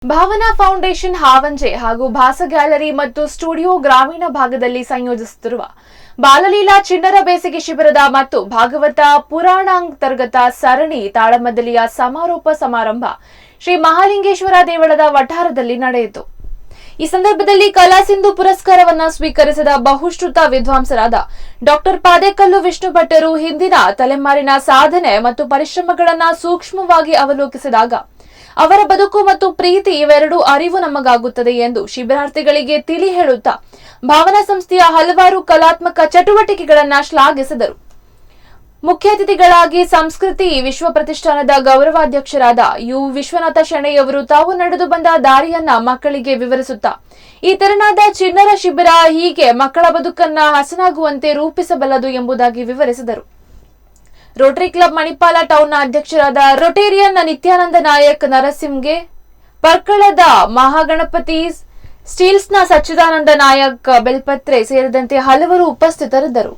Bhavana foundation Havanje ಹಾಗೂ ಭಾಸ gallery ಮತ್ತು studio ಗ್ರಾಮೀಣ ಭಾಗದಲ್ಲಿ ಸಂಯೋಜಿಸುತ್ತಿರುವ ಬಾಲಲೀಲಾ ಚಿಣ್ಣರ ಬೇಸಿಗೆ ಶಿಬಿರದ ಮತ್ತು ಭಾಗವತ ಪುರಾಣಾಂತರ್ಗತ ಸರಣಿ ತಾಳಮದ್ದಲೆಯ ಸಮಾರೋಪ ಸಮಾರಂಭ ಶ್ರೀ ಮಹಾಲಿಂಗೇಶ್ವರ ದೇವಳದ ವಠಾರದಲ್ಲಿ ನಡೆಯಿತು. ಈ ಸಂದರ್ಭದಲ್ಲಿ ಕಲಾಸಿಂಧು ಪುರಸ್ಕಾರವನ್ನು ಸ್ವೀಕರಿಸಿದ ಬಹುಶ್ರುತ ವಿದ್ವಾಂಸರಾದ ಡಾಕ್ಟರ್ ಪಾದೇಕಲ್ಲು ವಿಷ್ಣು ಭಟ್ಟರು ಹಿಂದಿನ ತಲೆಮಾರಿನ ಸಾಧನೆ ಮತ್ತು ಪರಿಶ್ರಮಗಳನ್ನು ಸೂಕ್ಷ್ಮವಾಗಿ ಅವಲೋಕಿಸಿದಾಗ ಅವರ ಬದುಕು ಮತ್ತು ಪ್ರೀತಿ ಇವೆರಡೂ ಅರಿವು ನಮಗಾಗುತ್ತದೆ ಎಂದು ಶಿಬಿರಾರ್ಥಿಗಳಿಗೆ ತಿಳಿ ಹೇಳುತ್ತಾ ಭಾವನಾ ಸಂಸ್ಥೆಯ ಹಲವಾರು ಕಲಾತ್ಮಕ ಚಟುವಟಿಕೆಗಳನ್ನು ಶ್ಲಾಘಿಸಿದರು. ಮುಖ್ಯ ಅತಿಥಿಗಳಾಗಿ ಸಂಸ್ಕೃತಿ ವಿಶ್ವ ಪ್ರತಿಷ್ಠಾನದ ಗೌರವಾಧ್ಯಕ್ಷರಾದ ಯು ವಿಶ್ವನಾಥ ಶೆಣೈಯವರು ತಾವು ನಡೆದು ಬಂದ ದಾರಿಯನ್ನ ಮಕ್ಕಳಿಗೆ ವಿವರಿಸುತ್ತಾ ಈ ತೆರನಾದ ಚಿಣ್ಣರ ಶಿಬಿರ ಹೀಗೆ ಮಕ್ಕಳ ಬದುಕನ್ನ ಹಸನಾಗುವಂತೆ ರೂಪಿಸಬಲ್ಲದು ಎಂಬುದಾಗಿ ವಿವರಿಸಿದರು. ರೋಟರಿ ಕ್ಲಬ್ ಮಣಿಪಾಲ ಟೌನ್ನ ಅಧ್ಯಕ್ಷರಾದ ರೊಟೇರಿಯನ್ ನಿತ್ಯಾನಂದ ನಾಯಕ್ ನರಸಿಂಹಗೆ, ಪರ್ಕಳದ ಮಹಾಗಣಪತಿ ಸ್ಟೀಲ್ಸ್ನ ಸಚ್ಚಿದಾನಂದ ನಾಯಕ್ ಬೆಲ್ಪತ್ರೆ ಸೇರಿದಂತೆ ಹಲವರು ಉಪಸ್ಥಿತರಿದ್ದರು.